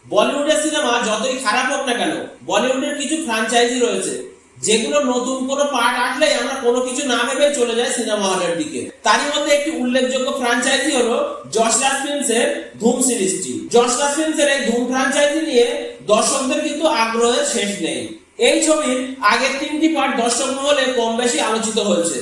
বলিউডের সিনেমা যতই খারাপ হোক না কেন, বলিউডের কিছু ফ্র্যাঞ্চাইজি রয়েছে যেগুলো নতুন কোনো পার্ট আসলেই আমরা কোনো কিছু না ভেবে চলে যাই সিনেমা হলের দিকে। তারই মধ্যে একটি উল্লেখযোগ্য ফ্র্যাঞ্চাইজি হলো যশ রাজ ফিল্মস এর ধুম সিরিজটি। যশ রাজ ফিল্মস এর এই ধুম ফ্র্যাঞ্চাইজি নিয়ে দর্শকদের কিন্তু আগ্রহের শেষ নেই। এই ছবির আগের 3টি পার্ট দর্শক মহলে কম বেশি আলোচিত হয়েছে,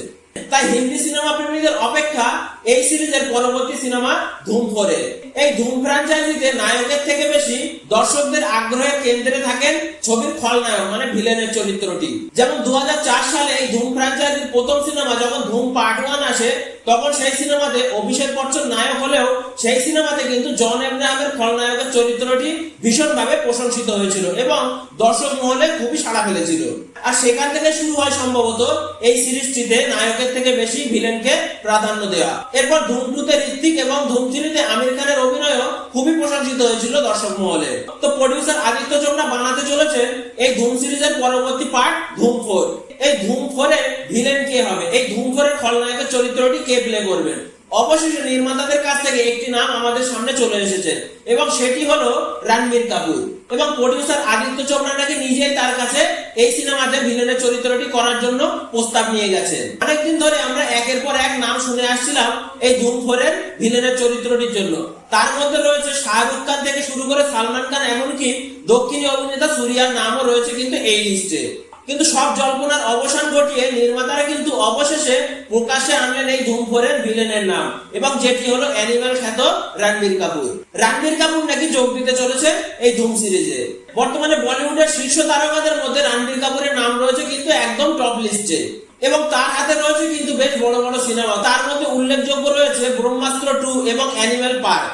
তাই হিন্দি সিনেমা প্রেমীদের অপেক্ষা এই সিরিজের পরবর্তী সিনেমা ধুম 4 এর। এই ধুম ফ্র্যাঞ্চাইজিতে নায়কের থেকে বেশি দর্শকদের আগ্রহের কেন্দ্রে থাকেন ছবির খলনায়ক মানে ভিলেনের চরিত্রটি। যেমন 2004 সালে এই ধুম ফ্র্যাঞ্চাইজির প্রথম সিনেমা যখন ধুম পার্ট 1 আসে, তখন সেই সিনেমাতে অভিষেক বচ্চন নায়ক হলেও সেই সিনেমাতে কিন্তু জন আব্রাহামের খলনায়কের চরিত্রটি ভীষণভাবে প্রশংসিত হয়েছিল এবং দর্শক মহলে খুবই সাড়া ফেলেছিল। আর সেখান থেকে শুরু হয় সম্ভবত এই সিরিজটিতে নায়কের থেকে বেশি ভিলেনকে প্রাধান্য দেওয়া। এরপর ধুম 2 তে ঋত্বিক এবং ধুম 3 তে আমির খানের অভিনয়ও খুবই প্রশংসিত হয়েছিল দর্শক মহলে। তো প্রোডিউসার আদিত্য চোপড়া বানাতে চলেছেন এই ধুম সিরিজের পরবর্তী পার্ট ধুম 4। এই ধুম 4 এর ভিলেন কে হবে, এই ধুম 4 এর খলনায়কের চরিত্রটি কে প্লে করবেন? অবশেষে নির্মাতাদের কাছ থেকে একটি নাম আমাদের সামনে চলে এসেছে এবং সেটি হলো রণবীর কাপুর। এবং প্রোডিউসার আদিত্য চোপড়া নাকি নিজেই তার কাছে এই সিনেমাতে ভিলেনের চরিত্রটি করার জন্য প্রস্তাব নিয়ে গেছেন। অনেকদিন ধরে আমরা একের পর এক নাম শুনে আসছিলাম এই ধুম 4 এর ভিলেনের চরিত্রটির জন্য। তার মধ্যে রয়েছে শাহরুখ খান থেকে শুরু করে সালমান খান, এমনকি দক্ষিণী অভিনেতা সূর্যার নামও রয়েছে কিন্তু এই লিস্টে। কিন্তু সব জল্পনার অবসান ঘটিয়ে নির্মাতারা কিন্তু অবশেষে প্রকাশ্যে আনলেন এই ধুম 4 এর ভিলেনের নাম, এবং যেটি হলো অ্যানিমাল খ্যাত রণবীর কাপুর। রণবীর কাপুর নাকি যোগ দিতে চলেছে এই ধুম সিরিজে। বর্তমানে বলিউডের শীর্ষ তারকাদের মধ্যে রণবীর কাপুরের নাম রয়েছে কিন্তু একদম টপ লিস্টে, এবং তার হাতে রয়েছে কিন্তু বেশ বড় বড় সিনেমা। তার মধ্যে উল্লেখযোগ্য রয়েছে ব্রহ্মাস্ত্র 2 এবং অ্যানিমাল পার্ক।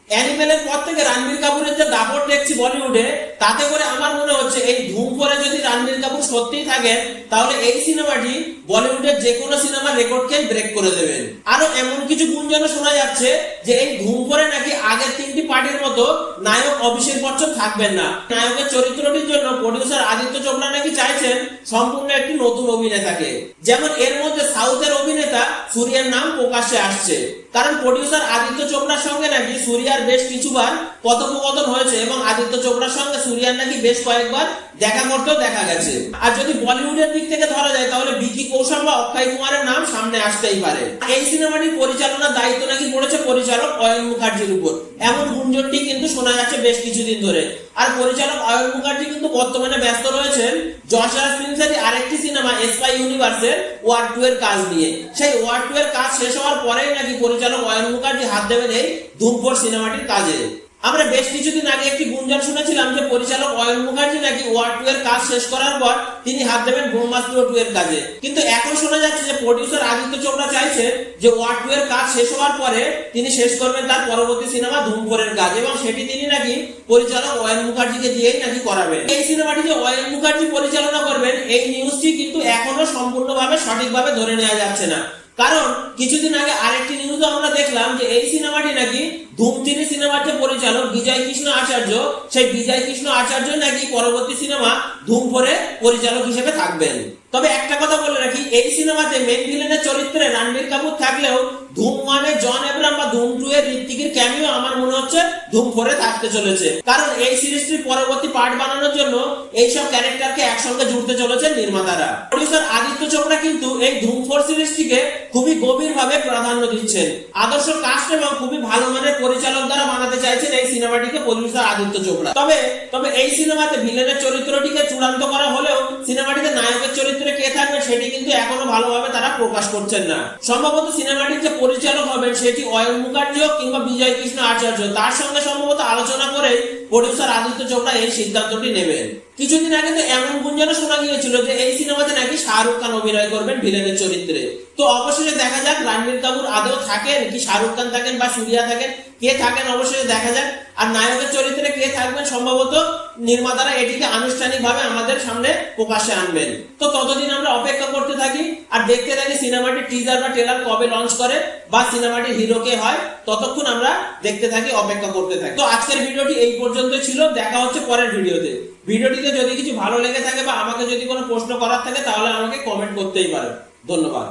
অ্যানিমেলের পর থেকে রণবীর কাপুরের যে দাপট দেখছি বলিউডে, তাতে করে আমার মনে হচ্ছে এই ধুম 4 এ যদি রণবীর কাপুর সত্যিই থাকেন, তাহলে এই সিনেমাটি বলিউডের যে কোনো সিনেমার রেকর্ডকে ব্রেক করে দেবেন। আরো এমন কিছু গুঞ্জন শোনা যাচ্ছে যে এই ধুম 4 এ নাকি আগের 3টি পার্টির মতো নায়ক অভিষেক বচ্চন থাকবেন না। নায়কের চরিত্রটির জন্য প্রোডিউসার আদিত্য চোপড়া নাকি চাইছেন সম্পূর্ণ একটি নতুন অভিনেতাকে। যেমন এর মধ্যে সাউথের অভিনেতা সূর্যার নাম প্রকাশ্যে আসছে, কারণ প্রোডিউসার আদিত্য চোপড়ার সঙ্গে নাকি সূর্যার বেশ কিছুবার কথোপকথন হয়েছে এবং আদিত্য চোপড়ার সঙ্গে সূর্যার নাকি বেশ কয়েকবার দেখা করতেও দেখা গেছে। আর যদি বলিউডের দিক থেকে ধরা যায়, তাহলে বিকি কৌশল বা অক্ষয় কুমারের নাম সামনে আসতেই পারে। এই সিনেমাটির পরিচালনার দায়িত্ব নাকি পড়েছে পরিচালক অয়ন মুখার্জির উপর, এমন গুঞ্জনটি কিন্তু শোনা যাচ্ছে বেশ কিছুদিন ধরে। আর পরিচালক অয়ন মুখার্জি কিন্তু বর্তমানে ব্যস্ত রয়েছেন যশ রাজ ফিল্মসের আরেকটি সিনেমা স্পাই ইউনিভার্সের ওয়ার 2 এর কাজ নিয়ে। সেই ওয়ার 2 এর কাজ শেষ হওয়ার পরেই নাকি পরিচালক অয়ন মুখার্জি হাত দেবেন এই ধুম 4 সিনেমাটির কাজে। আমরা বেশ কিছুদিন আগে একটি গুঞ্জন শুনেছিলাম যে পরিচালক অয়ন মুখার্জি নাকি ওয়ার 2 এর কাজ শেষ করার পর তিনি হাত দেবেন ব্রহ্মাস্ত্র 2 এর কাজে। কিন্তু এখন শোনা যাচ্ছে যে প্রোডিউসার আদিত্য চোপড়া চাইছে যে ওয়ার 2 এর কাজ শেষ হওয়ার পরে তিনি শেষ করবেন তার পরবর্তী সিনেমা ধুম 4 এর কাজ, এবং সেটি তিনি নাকি পরিচালক অয়ন মুখার্জিকে দিয়েই নাকি করাবেন। এই সিনেমাটি যে অয়ন মুখার্জি পরিচালনা করবেন, এই নিউজটি কিন্তু এখনো সম্পূর্ণভাবে সঠিকভাবে ধরে নেওয়া যাচ্ছে না। কারণ কিছুদিন আগে আরেকটি নিউজও আমরা দেখলাম যে এই সিনেমাটি নাকি ধুম 3 সিনেমার যে পরিচালক বিজয় কৃষ্ণ আচার্য, সেই বিজয় কৃষ্ণ আচার্য নাকি পরবর্তী সিনেমা ধুম 4 এর পরিচালক হিসেবে থাকবেন। তবে একটা কথা বলে রাখি, এই সিনেমাতে মেইন ভিলেনের চরিত্রে রণবীর কাপুর থাকলেও ধুম 1 এ জন আব্রাহাম বা ধুম 2 এর ঋত্বিকের ক্যামিও আমার মনে হচ্ছে ধুম 4 এ থাকতে চলেছে, কারণ এই সিরিজটির পরবর্তী পার্ট বানানোর জন্য এই সব ক্যারেক্টারকে একসঙ্গে জুড়তে চলেছেন নির্মাতারা। প্রোডিউসার আদিত্য চোপড়া কিন্তু এই ধুম 4 সিরিজটিকে খুবই গভীরভাবে প্রাধান্য দিচ্ছেন। আদর্শ কাস্ট এবং খুবই ভালো মানের পরিচালক দ্বারা বানাতে চাইছেন এই সিনেমাটিকে প্রোডিউসার আদিত্য চোপড়া। তবে এই সিনেমাতে ভিলেনের চরিত্রটিকে চূড়ান্ত করা হলেও সিনেমাটিতে নায়কের চরিত্রে কে থাকবে সেটি কিন্তু এখনো ভালোভাবে তারা প্রকাশ করছেন না। সম্ভবত সিনেমাটির যে পরিচালক হবেন সেটি অয়ন মুখার্জি হোক কিংবা বিজয় কৃষ্ণ আচার্য, তার সঙ্গে সম্ভবত আলোচনা করে প্রোডিউসার আদিত্য চোপড়া এই সিদ্ধান্তটি নেবেন। কিছুদিন আগে তো এমন গুঞ্জন শোনা গিয়েছিল যে এই সিনেমাতে নাকি শাহরুখ খান অভিনয় করবেন ভিলেনের চরিত্রে। তো অবশ্যই দেখা যাক রণবীর কাপুর আদৌ থাকেন কি শাহরুখ খান থাকেন বা সূর্যা থাকেন, কে থাকেন অবশ্যই দেখা যাক। আর নায়কের চরিত্রে কে থাকবেন সম্ভবত নির্মাতারা এটিকে আনুষ্ঠানিকভাবে আমাদের সামনে প্রকাশ্যে আনবেন। তো ততদিন আমরা অপেক্ষা করতে থাকি আর দেখতে থাকি সিনেমাটির টিজার বা ট্রেলার কবে লঞ্চ করে বা সিনেমাটির হিরো কে হয়, ততক্ষণ আমরা দেখতে থাকি, অপেক্ষা করতে থাকি। তো আজকের ভিডিওটি এই পর্যন্ত ছিল, দেখা হচ্ছে পরের ভিডিওতে। ভিডিওটিতে যদি কিছু ভালো লেগে থাকে বা আমাকে যদি কোনো প্রশ্ন করার থাকে তাহলে আমাকে কমেন্ট করতেই পারেন। ধন্যবাদ।